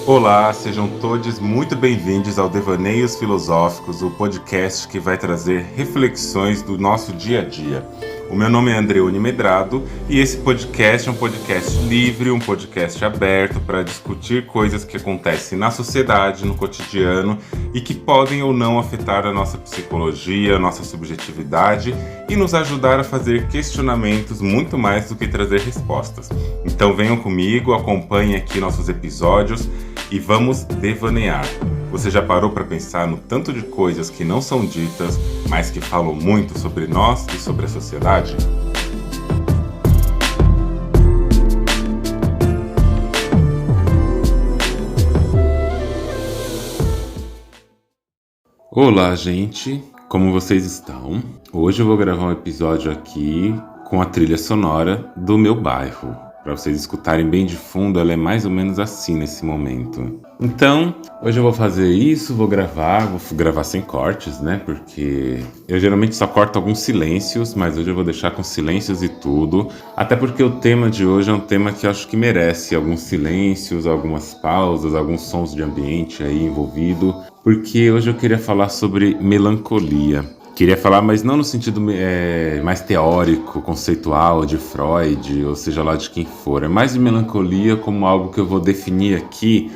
Olá, sejam todos muito bem-vindos ao Devaneios Filosóficos, o podcast que vai trazer reflexões do nosso dia a dia. O meu nome é Andreone Medrado e esse podcast é um podcast livre, um podcast aberto para discutir coisas que acontecem na sociedade, no cotidiano e que podem ou não afetar a nossa psicologia, a nossa subjetividade e nos ajudar a fazer questionamentos muito mais do que trazer respostas. Então venham comigo, acompanhem aqui nossos episódios e vamos devanear. Você já parou para pensar no tanto de coisas que não são ditas, mas que falam muito sobre nós e sobre a sociedade? Olá, gente! Como vocês estão? Hoje eu vou gravar um episódio aqui com a trilha sonora do meu bairro. Para vocês escutarem bem de fundo, ela é mais ou menos assim nesse momento. Então, hoje eu vou fazer isso, vou gravar sem cortes, né? Porque eu geralmente só corto alguns silêncios, mas hoje eu vou deixar com silêncios e tudo. Até porque o tema de hoje é um tema que eu acho que merece alguns silêncios, algumas pausas, alguns sons de ambiente aí envolvido. Porque hoje eu queria falar sobre melancolia. Queria falar, mas não no sentido mais teórico, conceitual, de Freud, ou seja lá de quem for. É mais de melancolia como algo que eu vou definir aqui,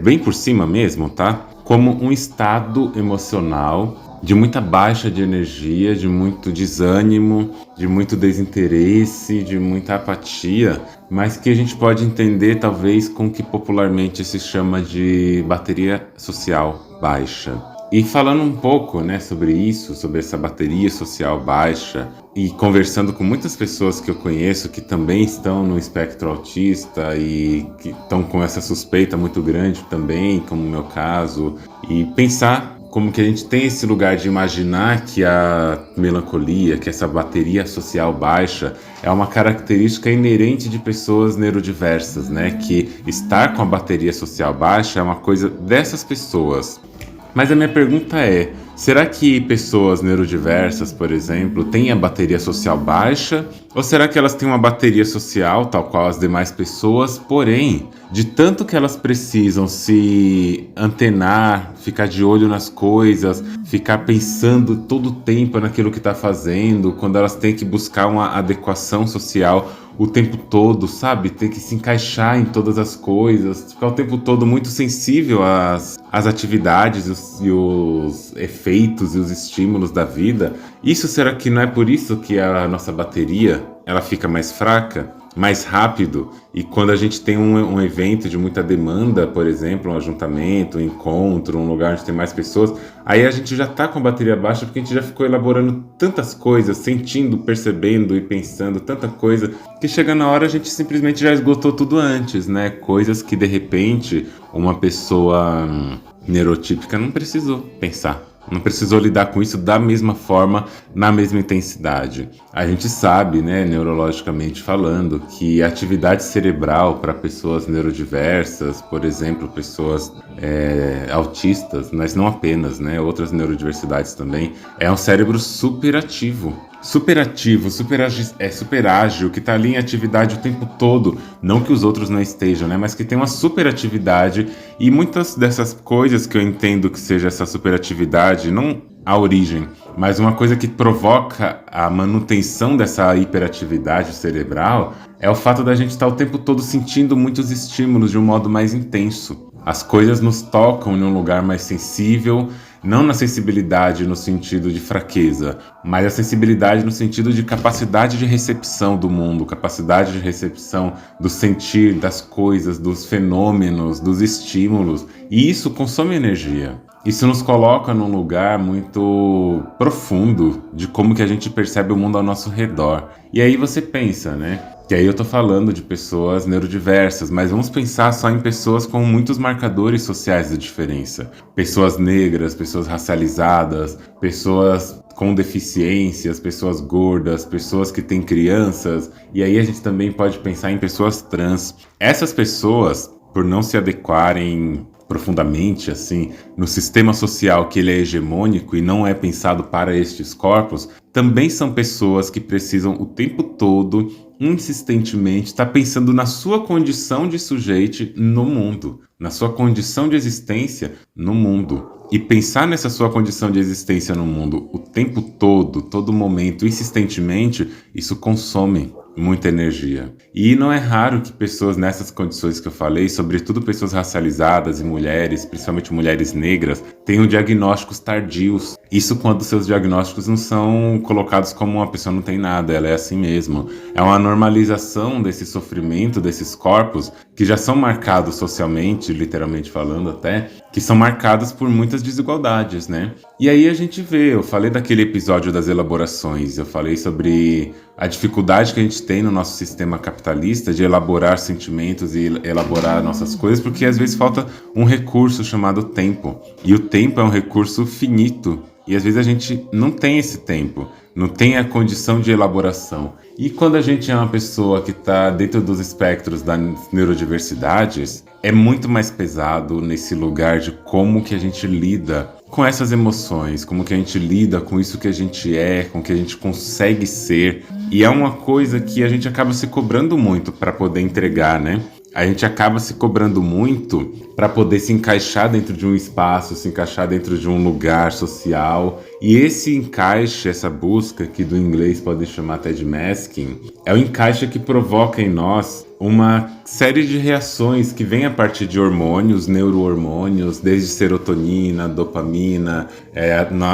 bem por cima mesmo, tá? Como um estado emocional de muita baixa de energia, de muito desânimo, de muito desinteresse, de muita apatia, mas que a gente pode entender talvez com o que popularmente se chama de bateria social baixa. E falando um pouco, né, sobre isso, sobre essa bateria social baixa, e conversando com muitas pessoas que eu conheço que também estão no espectro autista e que estão com essa suspeita muito grande também, como no meu caso, e pensar como que a gente tem esse lugar de imaginar que a melancolia, que essa bateria social baixa é uma característica inerente de pessoas neurodiversas, né, que estar com a bateria social baixa é uma coisa dessas pessoas. Mas a minha pergunta é, será que pessoas neurodiversas, por exemplo, têm a bateria social baixa? Ou será que elas têm uma bateria social, tal qual as demais pessoas, porém, de tanto que elas precisam se antenar, ficar de olho nas coisas, ficar pensando todo o tempo naquilo que está fazendo, quando elas têm que buscar uma adequação social o tempo todo, sabe? Tem que se encaixar em todas as coisas, ficar o tempo todo muito sensível às atividades e os efeitos e os estímulos da vida. Isso, será que não é por isso que a nossa bateria ela fica mais fraca, mais rápido? E quando a gente tem um evento de muita demanda, por exemplo, um ajuntamento, um encontro, um lugar onde tem mais pessoas, aí a gente já está com a bateria baixa porque a gente já ficou elaborando tantas coisas, sentindo, percebendo e pensando tanta coisa, que chega na hora a gente simplesmente já esgotou tudo antes, né? Coisas que de repente uma pessoa neurotípica não precisou pensar. Não precisou lidar com isso da mesma forma, na mesma intensidade. A gente sabe, né, neurologicamente falando, que a atividade cerebral para pessoas neurodiversas, por exemplo, pessoas autistas, mas não apenas, né, outras neurodiversidades também, é um cérebro superativo. Super ágil, que está ali em atividade o tempo todo. Não que os outros não estejam, né? Mas que tem uma super atividade. E muitas dessas coisas que eu entendo que seja essa superatividade, não a origem, mas uma coisa que provoca a manutenção dessa hiperatividade cerebral, é o fato da gente estar o tempo todo sentindo muitos estímulos de um modo mais intenso. As coisas nos tocam em um lugar mais sensível, não na sensibilidade no sentido de fraqueza, mas a sensibilidade no sentido de capacidade de recepção do mundo, capacidade de recepção do sentir, das coisas, dos fenômenos, dos estímulos. E isso consome energia. Isso nos coloca num lugar muito profundo de como que a gente percebe o mundo ao nosso redor. E aí você pensa, né? Que aí eu tô falando de pessoas neurodiversas, mas vamos pensar só em pessoas com muitos marcadores sociais de diferença. Pessoas negras, pessoas racializadas, pessoas com deficiências, pessoas gordas, pessoas que têm crianças. E aí a gente também pode pensar em pessoas trans. Essas pessoas, por não se adequarem profundamente assim no sistema social que ele é hegemônico e não é pensado para estes corpos, também são pessoas que precisam o tempo todo, insistentemente, estar pensando na sua condição de sujeito no mundo, na sua condição de existência no mundo. E pensar nessa sua condição de existência no mundo o tempo todo, todo momento, insistentemente, isso consome muita energia. E não é raro que pessoas nessas condições que eu falei, sobretudo pessoas racializadas e mulheres, principalmente mulheres negras, tenham diagnósticos tardios. Isso quando seus diagnósticos não são colocados como uma pessoa não tem nada, ela é assim mesmo. É uma normalização desse sofrimento, desses corpos, que já são marcados socialmente, literalmente falando até, que são marcados por muitas desigualdades, né? E aí a gente vê, eu falei daquele episódio das elaborações, eu falei sobre a dificuldade que a gente tem no nosso sistema capitalista de elaborar sentimentos e elaborar nossas coisas, porque às vezes falta um recurso chamado tempo. E o tempo é um recurso finito. E às vezes a gente não tem esse tempo, não tem a condição de elaboração. E quando a gente é uma pessoa que está dentro dos espectros das neurodiversidades, é muito mais pesado nesse lugar de como que a gente lida com essas emoções, como que a gente lida com isso que a gente é, com o que a gente consegue ser. E é uma coisa que a gente acaba se cobrando muito para poder entregar, né? A gente acaba se cobrando muito para poder se encaixar dentro de um espaço, se encaixar dentro de um lugar social. E esse encaixe, essa busca, que do inglês pode chamar até de masking, é o encaixe que provoca em nós uma série de reações que vem a partir de hormônios, neurohormônios, desde serotonina, dopamina,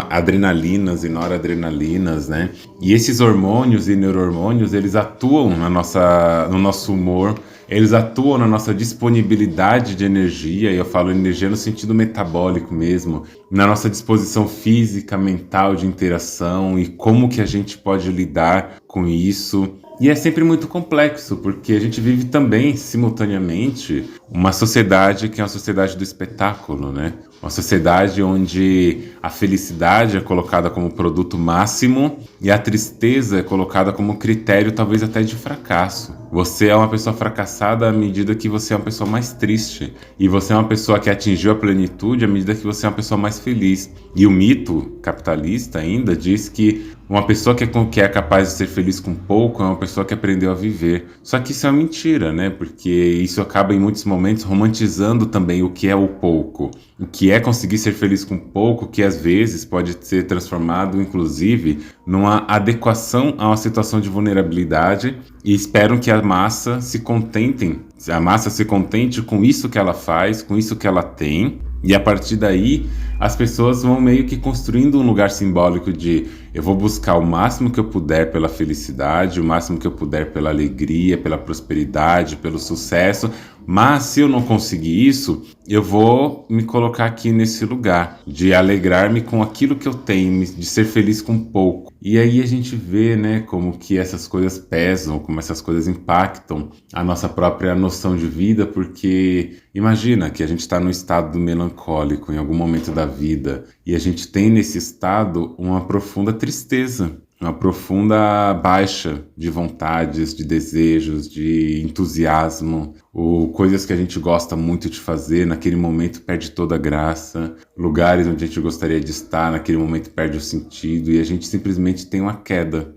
adrenalinas e noradrenalinas, né? E esses hormônios e neurohormônios, eles atuam no nosso humor, eles atuam na nossa disponibilidade de energia, e eu falo energia no sentido metabólico mesmo, na nossa disposição física, mental, de interação e como que a gente pode lidar com isso. E é sempre muito complexo, porque a gente vive também, simultaneamente, uma sociedade que é uma sociedade do espetáculo, né? Uma sociedade onde a felicidade é colocada como produto máximo e a tristeza é colocada como critério, talvez até de fracasso. Você é uma pessoa fracassada à medida que você é uma pessoa mais triste. E você é uma pessoa que atingiu a plenitude à medida que você é uma pessoa mais feliz. E o mito capitalista ainda diz que uma pessoa que é capaz de ser feliz com pouco é uma pessoa que aprendeu a viver. Só que isso é mentira, né? Porque isso acaba em muitos momentos romantizando também o que é o pouco. O que é conseguir ser feliz com pouco, que às vezes pode ser transformado, inclusive, numa adequação a uma situação de vulnerabilidade, e esperam que a massa se contente com isso que ela faz, com isso que ela tem, e a partir daí as pessoas vão meio que construindo um lugar simbólico de eu vou buscar o máximo que eu puder pela felicidade, o máximo que eu puder pela alegria, pela prosperidade, pelo sucesso, mas se eu não conseguir isso, eu vou me colocar aqui nesse lugar de alegrar-me com aquilo que eu tenho, de ser feliz com pouco. E aí a gente vê, né, como que essas coisas pesam, como essas coisas impactam a nossa própria noção de vida, porque imagina que a gente está no estado melancólico em algum momento da vida e a gente tem nesse estado uma profunda tristeza, uma profunda baixa de vontades, de desejos, de entusiasmo, ou coisas que a gente gosta muito de fazer, naquele momento perde toda a graça, lugares onde a gente gostaria de estar, naquele momento perde o sentido, e a gente simplesmente tem uma queda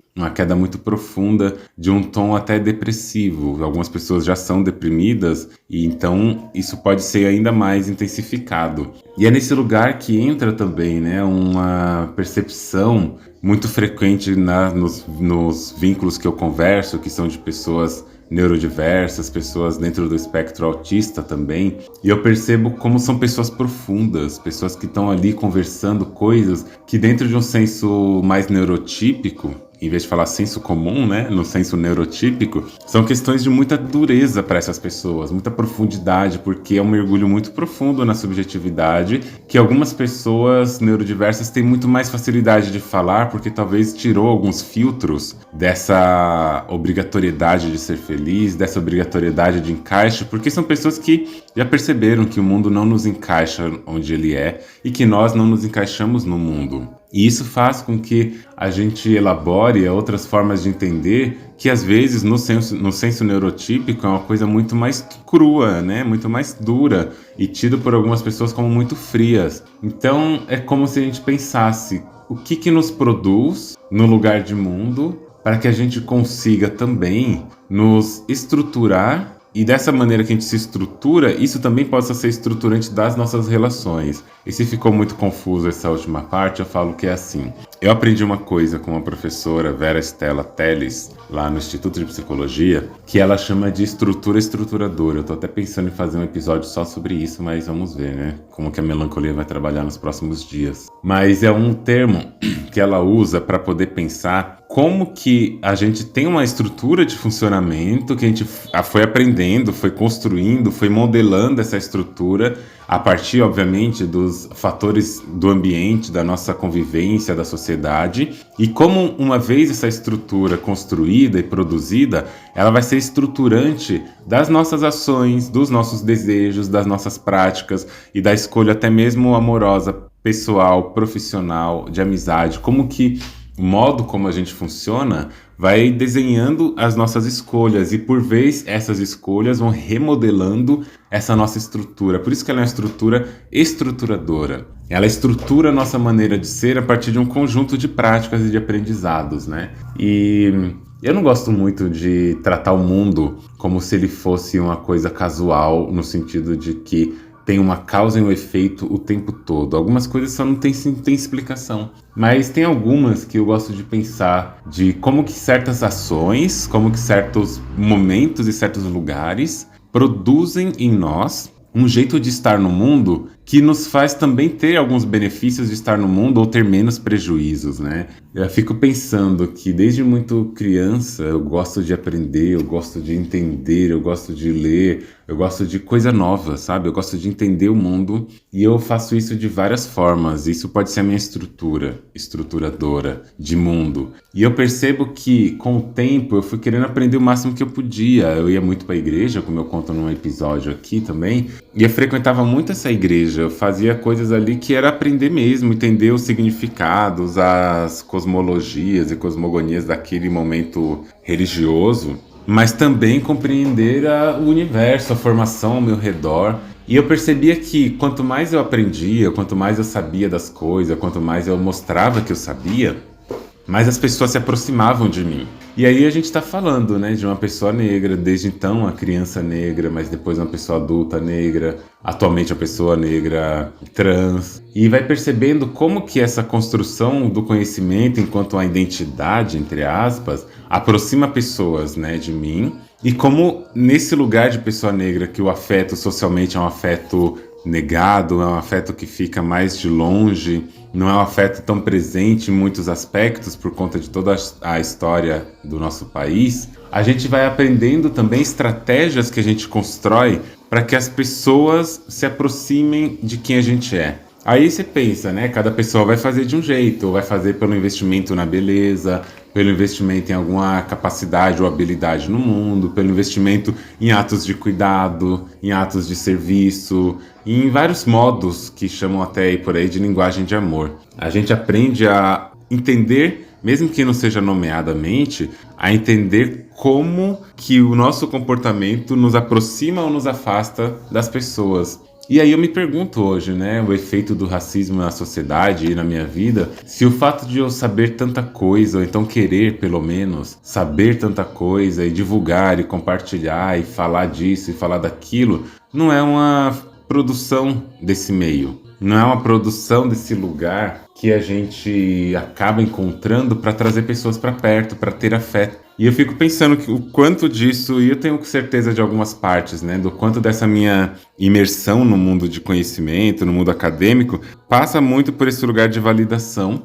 muito profunda, de um tom até depressivo. Algumas pessoas já são deprimidas e então isso pode ser ainda mais intensificado. E é nesse lugar que entra também, né, uma percepção muito frequente nos vínculos que eu converso, que são de pessoas neurodiversas, pessoas dentro do espectro autista também, e eu percebo como são pessoas profundas, pessoas que estão ali conversando coisas que dentro de um senso mais neurotípico, em vez de falar senso comum, né, no senso neurotípico, são questões de muita dureza para essas pessoas, muita profundidade, porque é um mergulho muito profundo na subjetividade, que algumas pessoas neurodiversas têm muito mais facilidade de falar, porque talvez tirou alguns filtros dessa obrigatoriedade de ser feliz, dessa obrigatoriedade de encaixe, porque são pessoas que já perceberam que o mundo não nos encaixa onde ele é e que nós não nos encaixamos no mundo. E isso faz com que a gente elabore outras formas de entender que, às vezes, no senso neurotípico é uma coisa muito mais crua, né? Muito mais dura e tido por algumas pessoas como muito frias. Então, é como se a gente pensasse o que nos produz no lugar de mundo para que a gente consiga também nos estruturar. E dessa maneira que a gente se estrutura, isso também possa ser estruturante das nossas relações. E se ficou muito confuso essa última parte, eu falo que é assim. Eu aprendi uma coisa com a professora Vera Estela Teles, lá no Instituto de Psicologia, que ela chama de estrutura estruturadora. Eu tô até pensando em fazer um episódio só sobre isso, mas vamos ver, né? Como que a melancolia vai trabalhar nos próximos dias. Mas é um termo que ela usa para poder pensar como que a gente tem uma estrutura de funcionamento que a gente foi aprendendo, foi construindo, foi modelando essa estrutura a partir, obviamente, dos fatores do ambiente, da nossa convivência, da sociedade, e como uma vez essa estrutura construída e produzida, ela vai ser estruturante das nossas ações, dos nossos desejos, das nossas práticas e da escolha até mesmo amorosa, pessoal, profissional, de amizade, como que o modo como a gente funciona vai desenhando as nossas escolhas e, por vez, essas escolhas vão remodelando essa nossa estrutura. Por isso que ela é uma estrutura estruturadora. Ela estrutura a nossa maneira de ser a partir de um conjunto de práticas e de aprendizados, né? E eu não gosto muito de tratar o mundo como se ele fosse uma coisa casual, no sentido de que tem uma causa e um efeito o tempo todo. Algumas coisas só não tem explicação. Mas tem algumas que eu gosto de pensar de como que certas ações, como que certos momentos e certos lugares produzem em nós um jeito de estar no mundo que nos faz também ter alguns benefícios de estar no mundo ou ter menos prejuízos, né? Eu fico pensando que desde muito criança eu gosto de aprender, eu gosto de entender, eu gosto de ler, eu gosto de coisa nova, sabe? Eu gosto de entender o mundo e eu faço isso de várias formas. Isso pode ser a minha estruturadora de mundo. E eu percebo que com o tempo eu fui querendo aprender o máximo que eu podia. Eu ia muito para a igreja, como eu conto num episódio aqui também, e eu frequentava muito essa igreja. Eu fazia coisas ali que era aprender mesmo, entender os significados, as cosmologias e cosmogonias daquele momento religioso, mas também compreender o universo, a formação ao meu redor. E eu percebia que quanto mais eu aprendia, quanto mais eu sabia das coisas, quanto mais eu mostrava que eu sabia, mais as pessoas se aproximavam de mim. E aí a gente está falando, né, de uma pessoa negra, desde então uma criança negra, mas depois uma pessoa adulta negra, atualmente uma pessoa negra trans. E vai percebendo como que essa construção do conhecimento enquanto uma identidade, entre aspas, aproxima pessoas, né, de mim. E como nesse lugar de pessoa negra que o afeto socialmente é um afeto negado, é um afeto que fica mais de longe, não é um afeto tão presente em muitos aspectos por conta de toda a história do nosso país, a gente vai aprendendo também estratégias que a gente constrói para que as pessoas se aproximem de quem a gente é. Aí você pensa, né? Cada pessoa vai fazer de um jeito, ou vai fazer pelo investimento na beleza, pelo investimento em alguma capacidade ou habilidade no mundo, pelo investimento em atos de cuidado, em atos de serviço, e em vários modos que chamam até aí por aí de linguagem de amor. A gente aprende a entender, mesmo que não seja nomeadamente, a entender como que o nosso comportamento nos aproxima ou nos afasta das pessoas. E aí eu me pergunto hoje, né, o efeito do racismo na sociedade e na minha vida, se o fato de eu saber tanta coisa, ou então querer, pelo menos, saber tanta coisa e divulgar e compartilhar e falar disso e falar daquilo, não é uma produção desse meio, não é uma produção desse lugar que a gente acaba encontrando para trazer pessoas para perto, para ter afeto. E eu fico pensando que o quanto disso, e eu tenho certeza de algumas partes, né, do quanto dessa minha imersão no mundo de conhecimento, no mundo acadêmico, passa muito por esse lugar de validação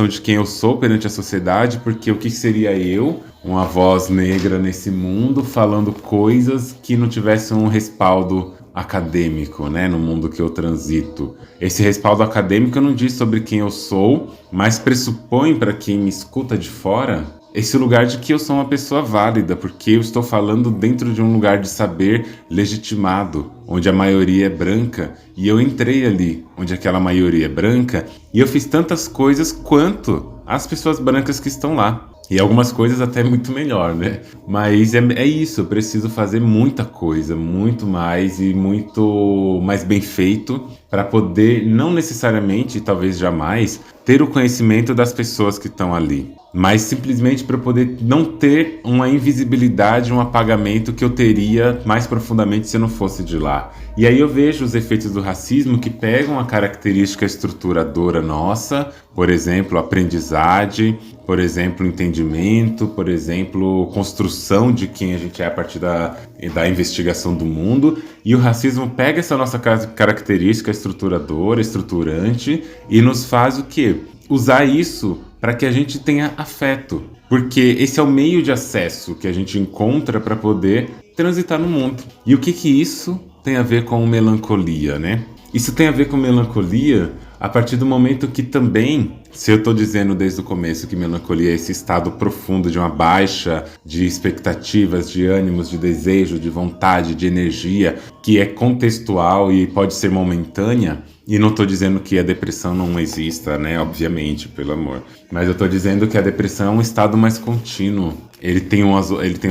de quem eu sou perante a sociedade, porque o que seria eu, uma voz negra nesse mundo, falando coisas que não tivessem um respaldo acadêmico, né, no mundo que eu transito. Esse respaldo acadêmico não diz sobre quem eu sou, mas pressupõe para quem me escuta de fora esse lugar de que eu sou uma pessoa válida, porque eu estou falando dentro de um lugar de saber legitimado, onde a maioria é branca, e eu entrei ali, onde aquela maioria é branca, e eu fiz tantas coisas quanto as pessoas brancas que estão lá. E algumas coisas até muito melhor, né? Mas é isso, eu preciso fazer muita coisa, muito mais e muito mais bem feito para poder, não necessariamente, talvez jamais, ter o conhecimento das pessoas que estão ali. Mas simplesmente para poder não ter uma invisibilidade, um apagamento que eu teria mais profundamente se eu não fosse de lá. E aí eu vejo os efeitos do racismo que pegam a característica estruturadora nossa, por exemplo, aprendizagem, por exemplo, entendimento, por exemplo, construção de quem a gente é a partir da investigação do mundo. E o racismo pega essa nossa característica estruturadora, estruturante, e nos faz o quê? Usar isso para que a gente tenha afeto. Porque esse é o meio de acesso que a gente encontra para poder transitar no mundo. E o que isso tem a ver com melancolia, né? Isso tem a ver com melancolia a partir do momento que também, se eu estou dizendo desde o começo que melancolia é esse estado profundo de uma baixa de expectativas, de ânimos, de desejo, de vontade, de energia, que é contextual e pode ser momentânea, e não estou dizendo que a depressão não exista, né? Obviamente, pelo amor. Mas eu estou dizendo que a depressão é um estado mais contínuo. Ele tem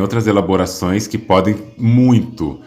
outras elaborações que podem muito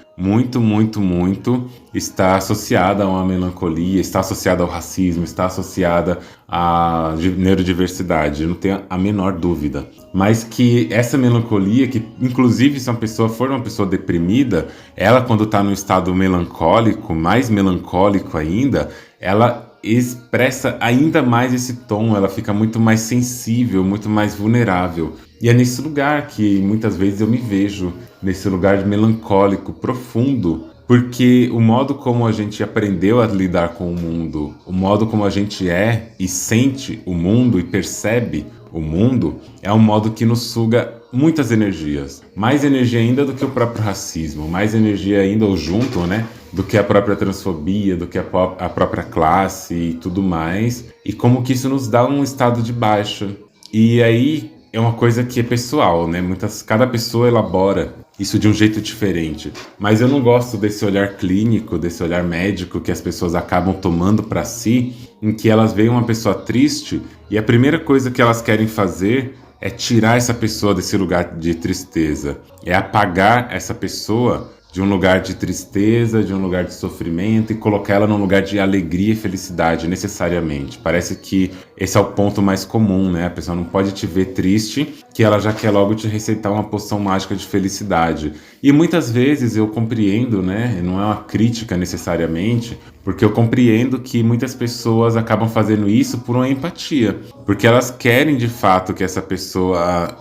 estar associada a uma melancolia, está associada ao racismo, está associada à neurodiversidade, eu não tenho a menor dúvida. Mas que essa melancolia, que inclusive se uma pessoa for uma pessoa deprimida, ela quando está num estado melancólico, mais melancólico ainda, ela expressa ainda mais esse tom, ela fica muito mais sensível, muito mais vulnerável. E é nesse lugar que muitas vezes eu me vejo, nesse lugar de melancólico profundo, porque o modo como a gente aprendeu a lidar com o mundo, o modo como a gente é e sente o mundo e percebe o mundo, é um modo que nos suga muitas energias. Mais energia ainda do que o próprio racismo, mais energia ainda, ou junto, né? Do que a própria transfobia, do que a própria classe e tudo mais. E como que isso nos dá um estado de baixa. E aí é uma coisa que é pessoal, né? Cada pessoa elabora isso de um jeito diferente. Mas eu não gosto desse olhar clínico, desse olhar médico que as pessoas acabam tomando para si, em que elas veem uma pessoa triste e a primeira coisa que elas querem fazer é tirar essa pessoa desse lugar de tristeza, é apagar essa pessoa de um lugar de tristeza, de um lugar de sofrimento e colocar ela num lugar de alegria e felicidade, necessariamente. Parece que esse é o ponto mais comum, né? A pessoa não pode te ver triste, que ela já quer logo te receitar uma poção mágica de felicidade. E muitas vezes eu compreendo, né? Não é uma crítica necessariamente, porque eu compreendo que muitas pessoas acabam fazendo isso por uma empatia, porque elas querem de fato que essa pessoa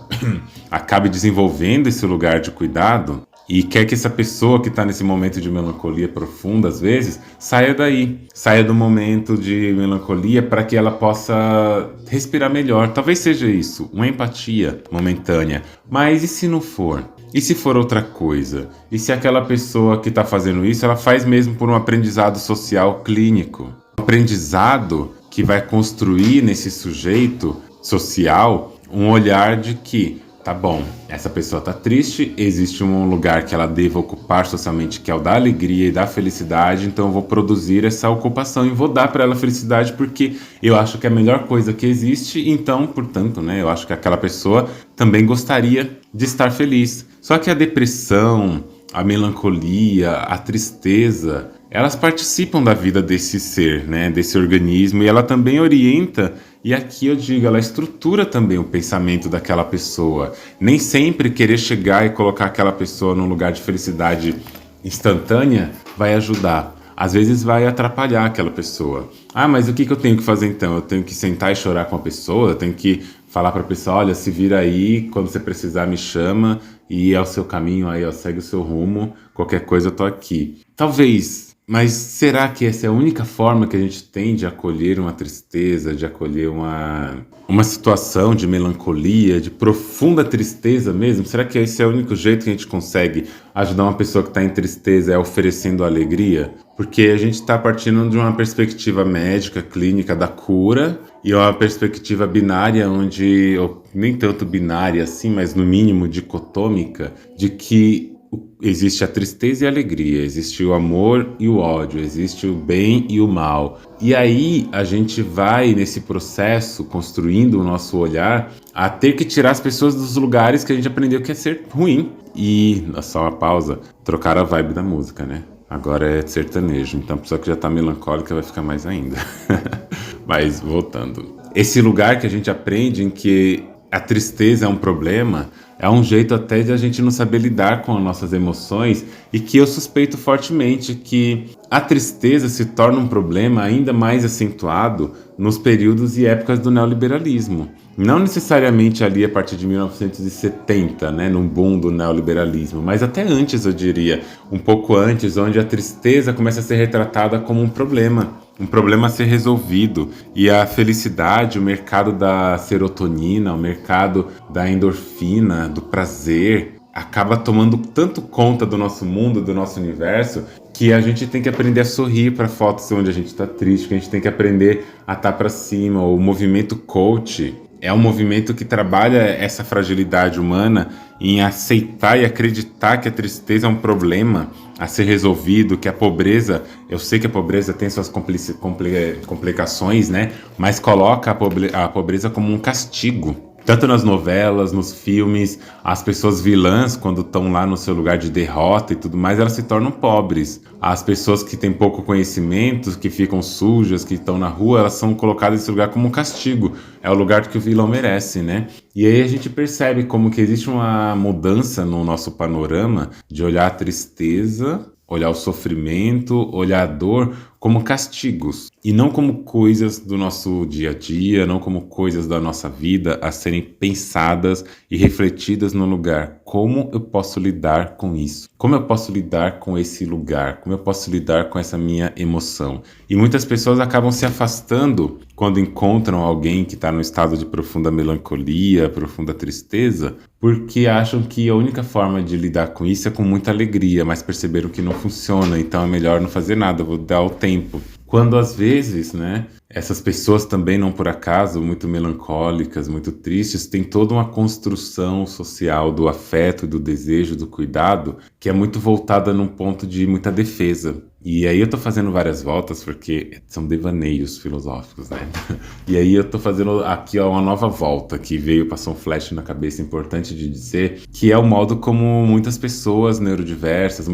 acabe desenvolvendo esse lugar de cuidado, e quer que essa pessoa que está nesse momento de melancolia profunda, às vezes, saia daí. Saia do momento de melancolia para que ela possa respirar melhor. Talvez seja isso, uma empatia momentânea. Mas e se não for? E se for outra coisa? E se aquela pessoa que está fazendo isso, ela faz mesmo por um aprendizado social clínico? Um aprendizado que vai construir nesse sujeito social um olhar de que tá bom, essa pessoa tá triste, existe um lugar que ela deva ocupar socialmente, que é o da alegria e da felicidade, então eu vou produzir essa ocupação e vou dar para ela felicidade porque eu acho que é a melhor coisa que existe, então, portanto, né, eu acho que aquela pessoa também gostaria de estar feliz. Só que a depressão, a melancolia, a tristeza, elas participam da vida desse ser, né, desse organismo, e ela também orienta. E aqui eu digo, ela estrutura também o pensamento daquela pessoa. Nem sempre querer chegar e colocar aquela pessoa num lugar de felicidade instantânea vai ajudar. Às vezes vai atrapalhar aquela pessoa. Ah, mas o que eu tenho que fazer então? Eu tenho que sentar e chorar com a pessoa? Eu tenho que falar para a pessoa, olha, se vira aí, quando você precisar me chama e é o seu caminho aí, ó, segue o seu rumo, qualquer coisa eu tô aqui. Talvez. Mas será que essa é a única forma que a gente tem de acolher uma tristeza, de acolher uma situação de melancolia, de profunda tristeza mesmo? Será que esse é o único jeito que a gente consegue ajudar uma pessoa que está em tristeza, é oferecendo alegria? Porque a gente está partindo de uma perspectiva médica, clínica da cura e uma perspectiva binária, onde, ou nem tanto binária assim, mas no mínimo dicotômica, de que existe a tristeza e a alegria, existe o amor e o ódio, existe o bem e o mal. E aí a gente vai nesse processo, construindo o nosso olhar, a ter que tirar as pessoas dos lugares que a gente aprendeu que é ser ruim. E, só uma pausa, trocar a vibe da música, né? Agora é sertanejo, então a pessoa que já tá melancólica vai ficar mais ainda. Mas voltando. Esse lugar que a gente aprende em que a tristeza é um problema, é um jeito até de a gente não saber lidar com as nossas emoções, e que eu suspeito fortemente que a tristeza se torna um problema ainda mais acentuado nos períodos e épocas do neoliberalismo. Não necessariamente ali a partir de 1970, né, num boom do neoliberalismo, mas até antes, eu diria, um pouco antes, onde a tristeza começa a ser retratada como um problema a ser resolvido. E a felicidade, o mercado da serotonina, o mercado da endorfina, do prazer, acaba tomando tanto conta do nosso mundo, do nosso universo, que a gente tem que aprender a sorrir para fotos onde a gente está triste, que a gente tem que aprender a estar para cima. O movimento coach é um movimento que trabalha essa fragilidade humana em aceitar e acreditar que a tristeza é um problema a ser resolvido, que a pobreza, eu sei que a pobreza tem suas complicações, né? Mas coloca a pobreza como um castigo. Tanto nas novelas, nos filmes, as pessoas vilãs, quando estão lá no seu lugar de derrota e tudo mais, elas se tornam pobres. As pessoas que têm pouco conhecimento, que ficam sujas, que estão na rua, elas são colocadas nesse lugar como um castigo. É o lugar que o vilão merece, né? E aí a gente percebe como que existe uma mudança no nosso panorama de olhar a tristeza, olhar o sofrimento, olhar a dor como castigos e não como coisas do nosso dia a dia, não como coisas da nossa vida a serem pensadas e refletidas no lugar. Como eu posso lidar com isso? Como eu posso lidar com esse lugar? Como eu posso lidar com essa minha emoção? E muitas pessoas acabam se afastando quando encontram alguém que está no estado de profunda melancolia, profunda tristeza, porque acham que a única forma de lidar com isso é com muita alegria, mas perceberam que não funciona, então é melhor não fazer nada, vou dar o tempo. Quando às vezes, né, essas pessoas também, não por acaso, muito melancólicas, muito tristes, têm toda uma construção social do afeto, do desejo, do cuidado, que é muito voltada num ponto de muita defesa. E aí eu tô fazendo várias voltas, porque são devaneios filosóficos, né? E aí eu tô fazendo aqui uma nova volta, que passou um flash na cabeça importante de dizer, que é o modo como muitas pessoas neurodiversas,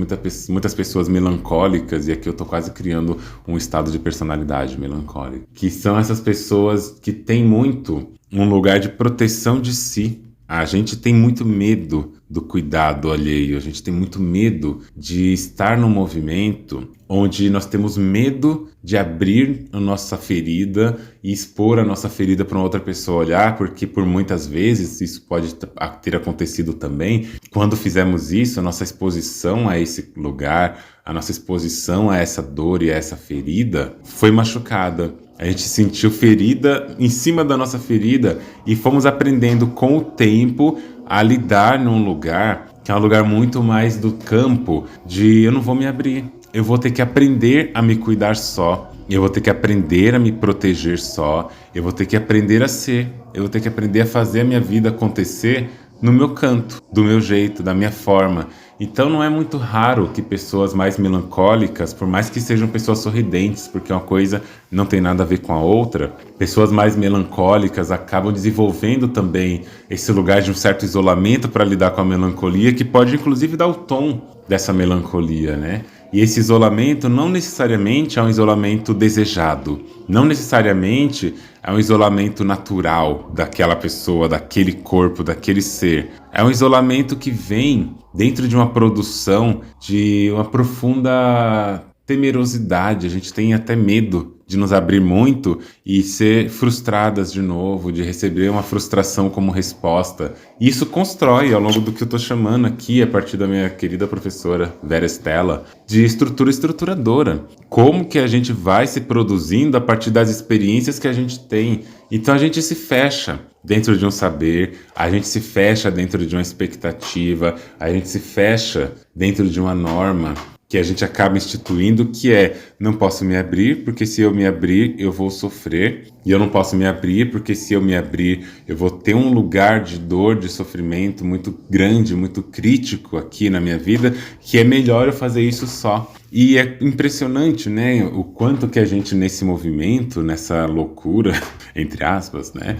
muitas pessoas melancólicas, e aqui eu tô quase criando um estado de personalidade melancólica, que são essas pessoas que têm muito um lugar de proteção de si. A gente tem muito medo do cuidado alheio, a gente tem muito medo de estar num movimento onde nós temos medo de abrir a nossa ferida e expor a nossa ferida para uma outra pessoa olhar, porque por muitas vezes isso pode ter acontecido também. Quando fizemos isso, a nossa exposição a esse lugar, a nossa exposição a essa dor e a essa ferida foi machucada. A gente sentiu ferida em cima da nossa ferida e fomos aprendendo com o tempo a lidar num lugar que é um lugar muito mais do campo de eu não vou me abrir, eu vou ter que aprender a me cuidar só, eu vou ter que aprender a me proteger só, eu vou ter que aprender a ser, eu vou ter que aprender a fazer a minha vida acontecer no meu canto, do meu jeito, da minha forma. Então não é muito raro que pessoas mais melancólicas, por mais que sejam pessoas sorridentes, porque uma coisa não tem nada a ver com a outra, pessoas mais melancólicas acabam desenvolvendo também esse lugar de um certo isolamento para lidar com a melancolia, que pode inclusive dar o tom dessa melancolia, né? E esse isolamento não necessariamente é um isolamento desejado, não necessariamente é um isolamento natural daquela pessoa, daquele corpo, daquele ser. É um isolamento que vem dentro de uma produção de uma profunda temerosidade. A gente tem até medo de nos abrir muito e ser frustradas de novo, de receber uma frustração como resposta. E isso constrói, ao longo do que eu estou chamando aqui, a partir da minha querida professora Vera Stella, de estrutura estruturadora. Como que a gente vai se produzindo a partir das experiências que a gente tem. Então a gente se fecha dentro de um saber, a gente se fecha dentro de uma expectativa, a gente se fecha dentro de uma norma. que a gente acaba instituindo, que é: não posso me abrir, porque se eu me abrir, eu vou sofrer, e eu não posso me abrir, porque se eu me abrir, eu vou ter um lugar de dor, de sofrimento muito grande, muito crítico aqui na minha vida, que é melhor eu fazer isso só. E é impressionante, né, o quanto que a gente nesse movimento, nessa loucura, entre aspas, né,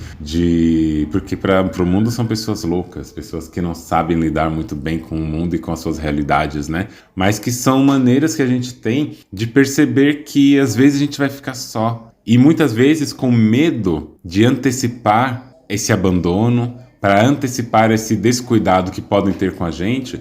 porque para o mundo são pessoas loucas, pessoas que não sabem lidar muito bem com o mundo e com as suas realidades, né, mas que são maneiras que a gente tem de perceber que às vezes a gente vai ficar só. E muitas vezes com medo de antecipar esse abandono, para antecipar esse descuidado que podem ter com a gente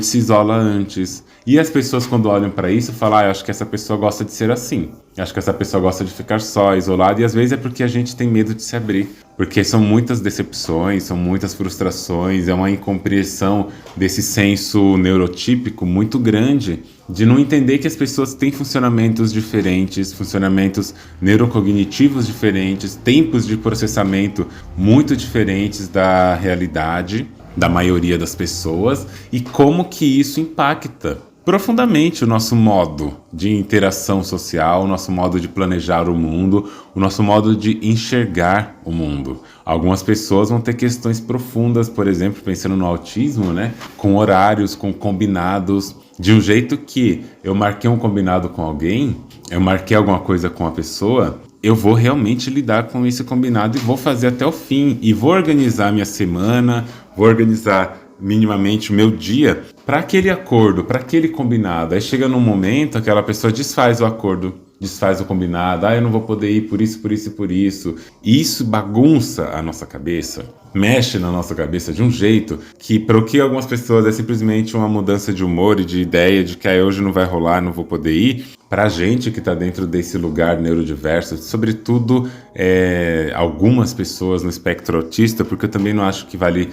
se isola antes. E as pessoas, quando olham para isso, falam: eu acho que essa pessoa gosta de ser assim. Acho que essa pessoa gosta de ficar só, isolada. E às vezes é porque a gente tem medo de se abrir. Porque são muitas decepções, são muitas frustrações, é uma incompreensão desse senso neurotípico muito grande de não entender que as pessoas têm funcionamentos diferentes, funcionamentos neurocognitivos diferentes, tempos de processamento muito diferentes da realidade da maioria das pessoas, e como que isso impacta profundamente o nosso modo de interação social, o nosso modo de planejar o mundo, o nosso modo de enxergar o mundo. Algumas pessoas vão ter questões profundas, por exemplo, pensando no autismo, né? Com horários, com combinados, de um jeito que eu marquei um combinado com alguém, eu marquei alguma coisa com a pessoa, eu vou realmente lidar com esse combinado e vou fazer até o fim. E vou organizar minha semana, vou organizar minimamente o meu dia para aquele acordo, para aquele combinado. Aí chega num momento, aquela pessoa desfaz o acordo, desfaz o combinado. Eu não vou poder ir por isso, por isso e por isso. E isso bagunça a nossa cabeça, mexe na nossa cabeça de um jeito que, para o que algumas pessoas é simplesmente uma mudança de humor e de ideia de que hoje não vai rolar, não vou poder ir. Para a gente que está dentro desse lugar neurodiverso, sobretudo algumas pessoas no espectro autista, porque eu também não acho que vale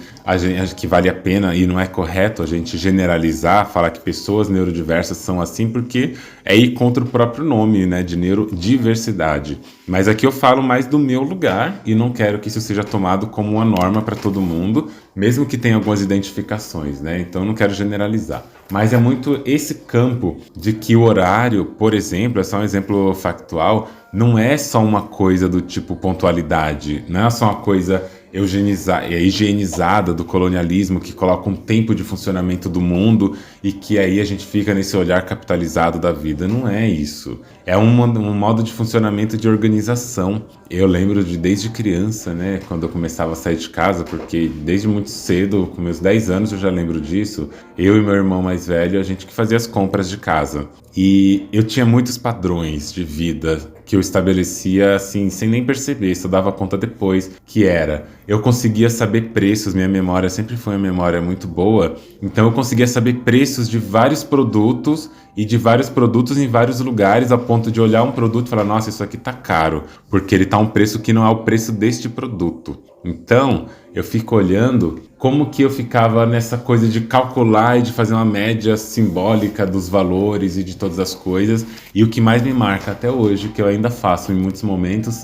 a pena e não é correto a gente generalizar, falar que pessoas neurodiversas são assim, porque é ir contra o próprio nome, né, de neurodiversidade. Mas aqui eu falo mais do meu lugar e não quero que isso seja tomado como uma norma para todo mundo, mesmo que tenha algumas identificações, né? Então eu não quero generalizar. Mas é muito esse campo de que o horário, por exemplo, é só um exemplo factual, não é só uma coisa do tipo pontualidade, não é só uma coisa higienizada do colonialismo que coloca um tempo de funcionamento do mundo e que aí a gente fica nesse olhar capitalizado da vida. Não é isso. É um modo de funcionamento de organização. Eu lembro desde criança, né, quando eu começava a sair de casa, porque desde muito cedo, com meus 10 anos eu já lembro disso, eu e meu irmão mais velho, a gente que fazia as compras de casa. E eu tinha muitos padrões de vida que eu estabelecia assim, sem nem perceber, só dava conta depois, que era: eu conseguia saber preços, minha memória sempre foi uma memória muito boa, então eu conseguia saber preços de vários produtos e de vários produtos em vários lugares, a ponto de olhar um produto e falar: nossa, isso aqui tá caro, porque ele tá um preço que não é o preço deste produto. Então, eu fico olhando como que eu ficava nessa coisa de calcular e de fazer uma média simbólica dos valores e de todas as coisas. E o que mais me marca até hoje, que eu ainda faço em muitos momentos,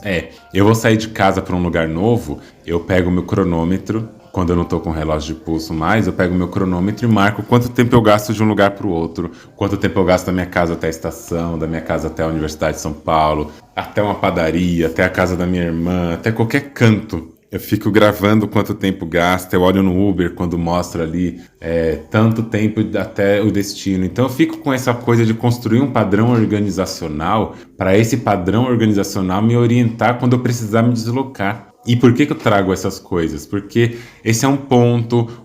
eu vou sair de casa para um lugar novo, eu pego o meu cronômetro. Quando eu não tô com relógio de pulso mais, eu pego meu cronômetro e marco quanto tempo eu gasto de um lugar para o outro, quanto tempo eu gasto da minha casa até a estação, da minha casa até a Universidade de São Paulo, até uma padaria, até a casa da minha irmã, até qualquer canto. Eu fico gravando quanto tempo gasta, eu olho no Uber quando mostra ali tanto tempo até o destino. Então eu fico com essa coisa de construir um padrão organizacional, para esse padrão organizacional me orientar quando eu precisar me deslocar. E por que eu trago essas coisas? Porque esse é um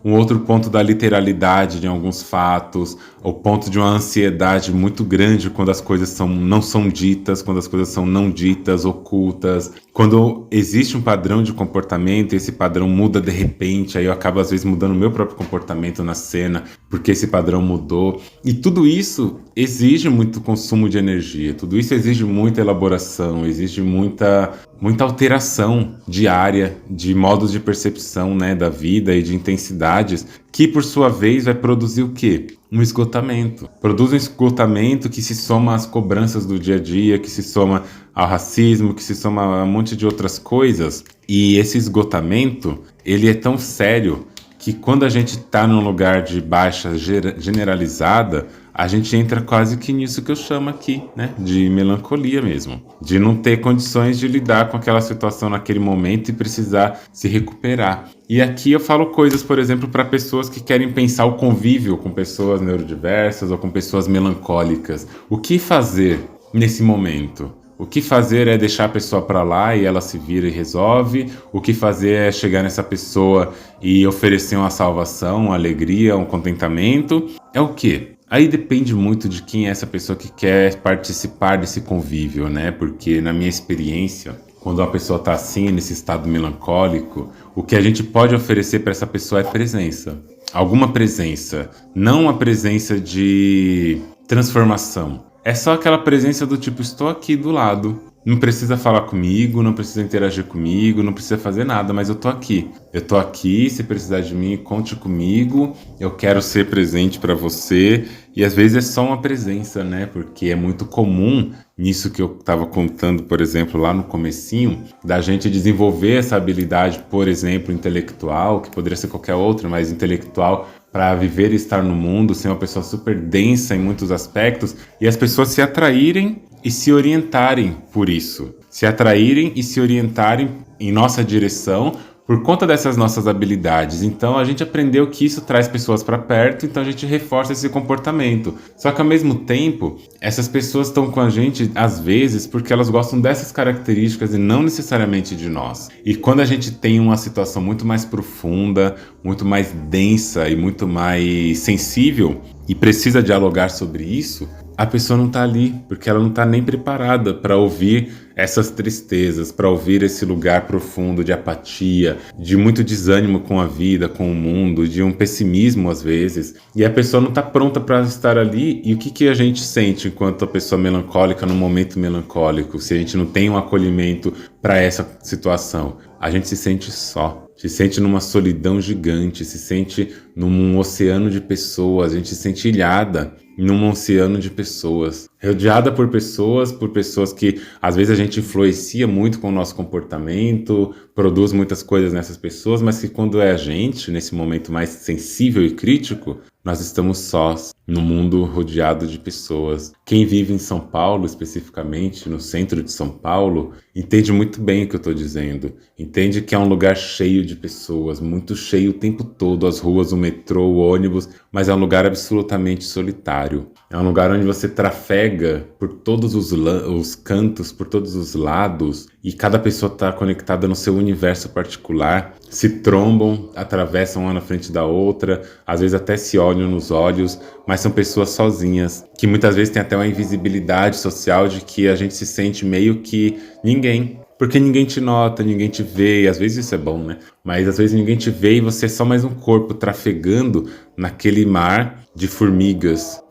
outro ponto da literalidade de alguns fatos, o ponto de uma ansiedade muito grande quando as coisas não são ditas, quando as coisas são não ditas, ocultas. Quando existe um padrão de comportamento, esse padrão muda de repente, aí eu acabo às vezes mudando o meu próprio comportamento na cena, porque esse padrão mudou. E tudo isso exige muito consumo de energia, tudo isso exige muita elaboração, exige muita alteração diária de modos de percepção, né, da vida e de intensidades, que por sua vez vai produzir o quê? Um esgotamento. Produz um esgotamento que se soma às cobranças do dia a dia, que se soma ao racismo, que se soma a um monte de outras coisas. E esse esgotamento, ele é tão sério que quando a gente está num lugar de baixa generalizada, a gente entra quase que nisso que eu chamo aqui, né? De melancolia mesmo. De não ter condições de lidar com aquela situação naquele momento e precisar se recuperar. E aqui eu falo coisas, por exemplo, para pessoas que querem pensar o convívio com pessoas neurodiversas ou com pessoas melancólicas. O que fazer nesse momento? O que fazer é deixar a pessoa para lá e ela se vira e resolve. O que fazer é chegar nessa pessoa e oferecer uma salvação, uma alegria, um contentamento. É o quê? Aí depende muito de quem é essa pessoa que quer participar desse convívio, né? Porque na minha experiência, quando uma pessoa está assim, nesse estado melancólico, o que a gente pode oferecer para essa pessoa é presença. Alguma presença, não a presença de transformação. É só aquela presença do tipo, estou aqui do lado. Não precisa falar comigo, não precisa interagir comigo, não precisa fazer nada, mas eu tô aqui. Eu tô aqui, se precisar de mim, conte comigo. Eu quero ser presente para você. E às vezes é só uma presença, né? Porque é muito comum nisso que eu estava contando, por exemplo, lá no comecinho, da gente desenvolver essa habilidade, por exemplo, intelectual, que poderia ser qualquer outra, mas intelectual, para viver e estar no mundo, ser uma pessoa super densa em muitos aspectos, e as pessoas se atraírem e se orientarem por isso. Se atraírem e se orientarem em nossa direção por conta dessas nossas habilidades. Então a gente aprendeu que isso traz pessoas para perto, então a gente reforça esse comportamento. Só que ao mesmo tempo, essas pessoas estão com a gente às vezes porque elas gostam dessas características e não necessariamente de nós. E quando a gente tem uma situação muito mais profunda, muito mais densa e muito mais sensível e precisa dialogar sobre isso, a pessoa não está ali, porque ela não está nem preparada para ouvir essas tristezas, para ouvir esse lugar profundo de apatia, de muito desânimo com a vida, com o mundo, de um pessimismo às vezes. E a pessoa não está pronta para estar ali. E o que a gente sente enquanto a pessoa melancólica no momento melancólico, se a gente não tem um acolhimento para essa situação? A gente se sente só. Se sente numa solidão gigante, se sente num oceano de pessoas, a gente se sente ilhada num oceano de pessoas, rodeada por pessoas que às vezes a gente influencia muito com o nosso comportamento, produz muitas coisas nessas pessoas, mas que quando é a gente, nesse momento mais sensível e crítico, nós estamos sós, no mundo rodeado de pessoas. Quem vive em São Paulo, especificamente, no centro de São Paulo, entende muito bem o que eu estou dizendo. Entende que é um lugar cheio de pessoas, muito cheio o tempo todo, as ruas, o metrô, o ônibus, mas é um lugar absolutamente solitário. É um lugar onde você trafega por todos os cantos, por todos os lados, e cada pessoa está conectada no seu universo particular, se trombam, atravessam uma na frente da outra, às vezes até se olham nos olhos, mas são pessoas sozinhas, que muitas vezes tem até uma invisibilidade social de que a gente se sente meio que ninguém. Porque ninguém te nota, ninguém te vê, e às vezes isso é bom, né? Mas às vezes ninguém te vê e você é só mais um corpo trafegando naquele mar de formigas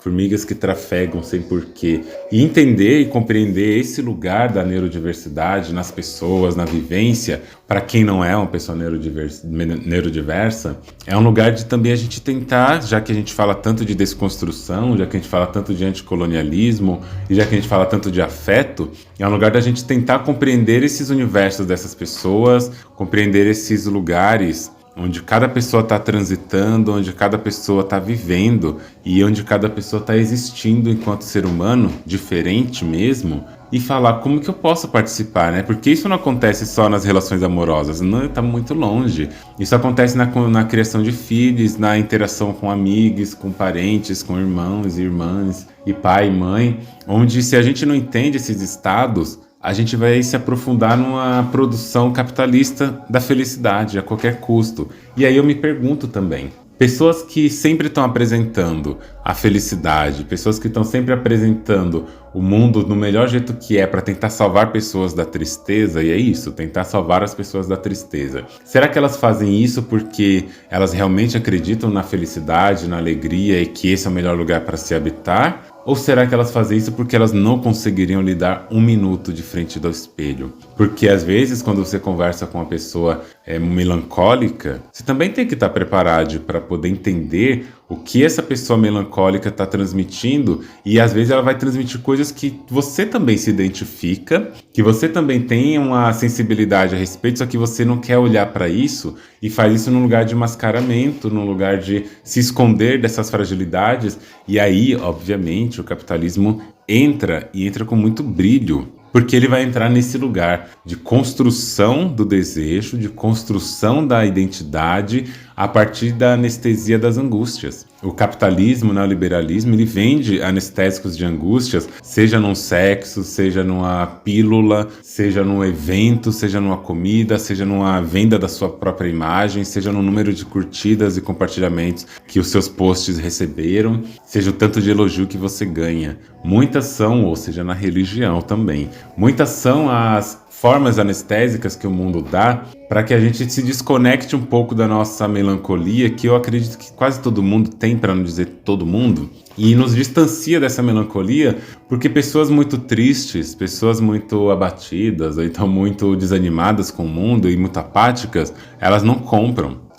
que trafegam sem porquê. E entender e compreender esse lugar da neurodiversidade nas pessoas, na vivência, para quem não é uma pessoa neurodiversa, é um lugar de também a gente tentar, já que a gente fala tanto de desconstrução, já que a gente fala tanto de anticolonialismo, e já que a gente fala tanto de afeto, é um lugar da gente tentar compreender esses universos dessas pessoas, compreender esses lugares onde cada pessoa está transitando, onde cada pessoa está vivendo e onde cada pessoa está existindo enquanto ser humano, diferente mesmo, e falar como que eu posso participar, né? Porque isso não acontece só nas relações amorosas, não, está muito longe. Isso acontece na criação de filhos, na interação com amigos, com parentes, com irmãos e irmãs, e pai e mãe, onde se a gente não entende esses estados, a gente vai se aprofundar numa produção capitalista da felicidade a qualquer custo. E aí eu me pergunto também, pessoas que sempre estão apresentando a felicidade, pessoas que estão sempre apresentando o mundo no melhor jeito que é para tentar salvar pessoas da tristeza, e é isso, tentar salvar as pessoas da tristeza. Será que elas fazem isso porque elas realmente acreditam na felicidade, na alegria e que esse é o melhor lugar para se habitar? Ou será que elas fazem isso porque elas não conseguiriam lidar um minuto de frente do espelho? Porque às vezes quando você conversa com uma pessoa melancólica, você também tem que estar preparado para poder entender o que essa pessoa melancólica está transmitindo, e às vezes ela vai transmitir coisas que você também se identifica, que você também tem uma sensibilidade a respeito, só que você não quer olhar para isso e faz isso num lugar de mascaramento, num lugar de se esconder dessas fragilidades. E aí, obviamente, o capitalismo entra com muito brilho. Porque ele vai entrar nesse lugar de construção do desejo, de construção da identidade a partir da anestesia das angústias. O capitalismo, o neoliberalismo, ele vende anestésicos de angústias, seja num sexo, seja numa pílula, seja num evento, seja numa comida, seja numa venda da sua própria imagem, seja no número de curtidas e compartilhamentos que os seus posts receberam, seja o tanto de elogio que você ganha. Muitas são, ou seja, na religião também, muitas são as formas anestésicas que o mundo dá para que a gente se desconecte um pouco da nossa melancolia, que eu acredito que quase todo mundo tem, para não dizer todo mundo, e nos distancia dessa melancolia, porque pessoas muito tristes, pessoas muito abatidas, ou então muito desanimadas com o mundo e muito apáticas, elas não compram.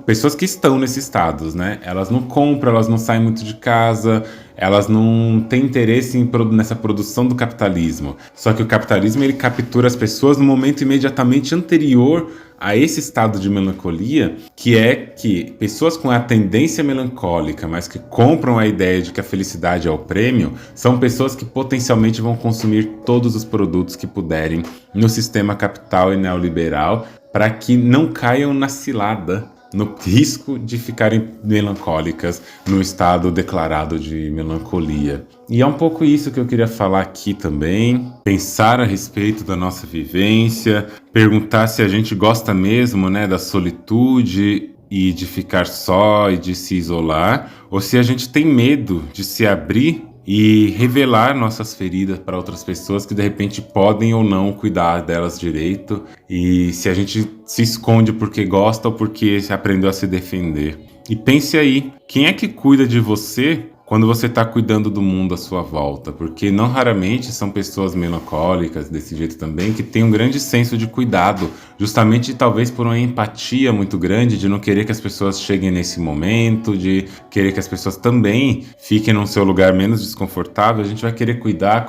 Pessoas que estão nesses estados, né? Elas não compram, elas não saem muito de casa, elas não têm interesse nessa produção do capitalismo. Só que o capitalismo, ele captura as pessoas no momento imediatamente anterior a esse estado de melancolia, que é que pessoas com a tendência melancólica, mas que compram a ideia de que a felicidade é o prêmio, são pessoas que potencialmente vão consumir todos os produtos que puderem no sistema capital e neoliberal, para que não caiam na cilada, no risco de ficarem melancólicas, no estado declarado de melancolia. E é um pouco isso que eu queria falar aqui também, pensar a respeito da nossa vivência, perguntar se a gente gosta mesmo, né, da solitude e de ficar só e de se isolar, ou se a gente tem medo de se abrir e revelar nossas feridas para outras pessoas que de repente podem ou não cuidar delas direito, e se a gente se esconde porque gosta ou porque aprendeu a se defender. E pense aí, quem é que cuida de você quando você está cuidando do mundo à sua volta? Porque não raramente são pessoas melancólicas desse jeito também, que têm um grande senso de cuidado, justamente talvez por uma empatia muito grande, de não querer que as pessoas cheguem nesse momento, de querer que as pessoas também fiquem no seu lugar menos desconfortável. A gente vai querer cuidar,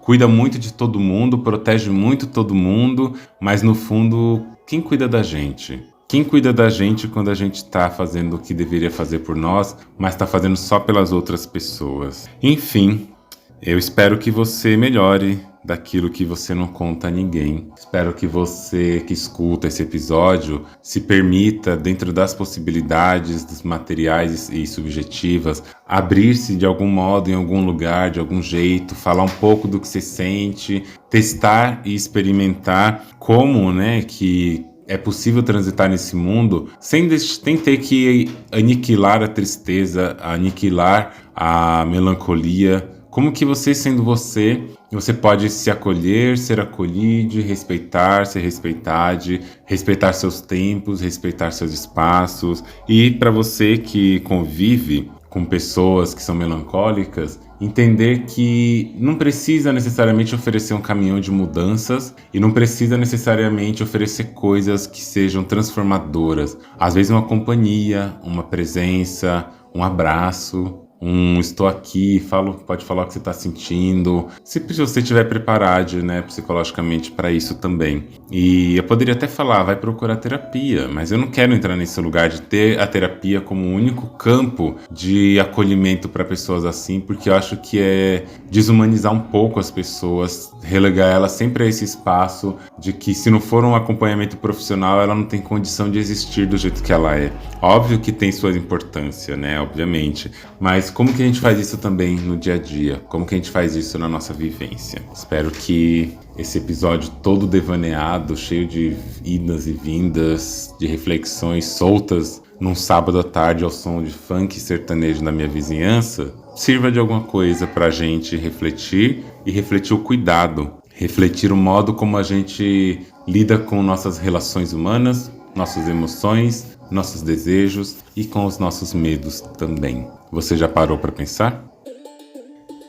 cuida muito de todo mundo, protege muito todo mundo, mas no fundo, quem cuida da gente? Quem cuida da gente quando a gente está fazendo o que deveria fazer por nós, mas está fazendo só pelas outras pessoas? Enfim, eu espero que você melhore daquilo que você não conta a ninguém. Espero que você que escuta esse episódio se permita, dentro das possibilidades dos materiais e subjetivas, abrir-se de algum modo, em algum lugar, de algum jeito, falar um pouco do que você sente, testar e experimentar como, né, que é possível transitar nesse mundo sem ter que aniquilar a tristeza, aniquilar a melancolia. Como que você, sendo você pode se acolher, ser acolhido, respeitar, ser respeitado, respeitar seus tempos, respeitar seus espaços. E para você que convive com pessoas que são melancólicas, entender que não precisa necessariamente oferecer um caminhão de mudanças e não precisa necessariamente oferecer coisas que sejam transformadoras. Às vezes uma companhia, uma presença, um abraço, estou aqui, pode falar o que você está sentindo, se você estiver preparado, né, psicologicamente para isso também. E eu poderia até falar, vai procurar terapia, mas eu não quero entrar nesse lugar de ter a terapia como o único campo de acolhimento para pessoas assim, porque eu acho que é desumanizar um pouco as pessoas, relegar elas sempre a esse espaço de que, se não for um acompanhamento profissional, ela não tem condição de existir do jeito que ela é. Óbvio que tem sua importância, né, obviamente, mas como que a gente faz isso também no dia a dia? Como que a gente faz isso na nossa vivência? Espero que esse episódio todo devaneado, cheio de idas e vindas, de reflexões soltas num sábado à tarde ao som de funk sertanejo na minha vizinhança, sirva de alguma coisa pra gente refletir e refletir o cuidado, refletir o modo como a gente lida com nossas relações humanas, nossas emoções, nossos desejos e com os nossos medos também. Você já parou para pensar?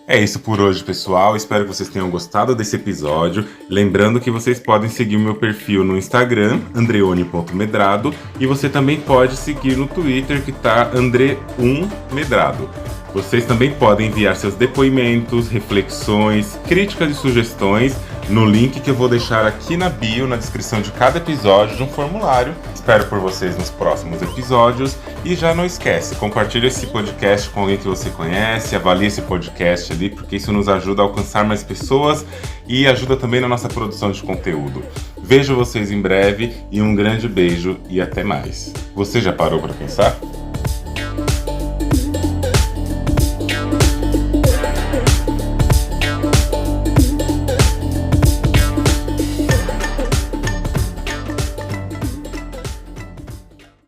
É isso por hoje, pessoal. Espero que vocês tenham gostado desse episódio. Lembrando que vocês podem seguir o meu perfil no Instagram, andreone.medrado, e você também pode seguir no Twitter, que tá andre1medrado. Vocês também podem enviar seus depoimentos, reflexões, críticas e sugestões no link que eu vou deixar aqui na bio, na descrição de cada episódio, de um formulário. Espero por vocês nos próximos episódios. E já não esquece, compartilhe esse podcast com alguém que você conhece, avalie esse podcast ali, porque isso nos ajuda a alcançar mais pessoas e ajuda também na nossa produção de conteúdo. Vejo vocês em breve e um grande beijo e até mais. Você já parou para pensar?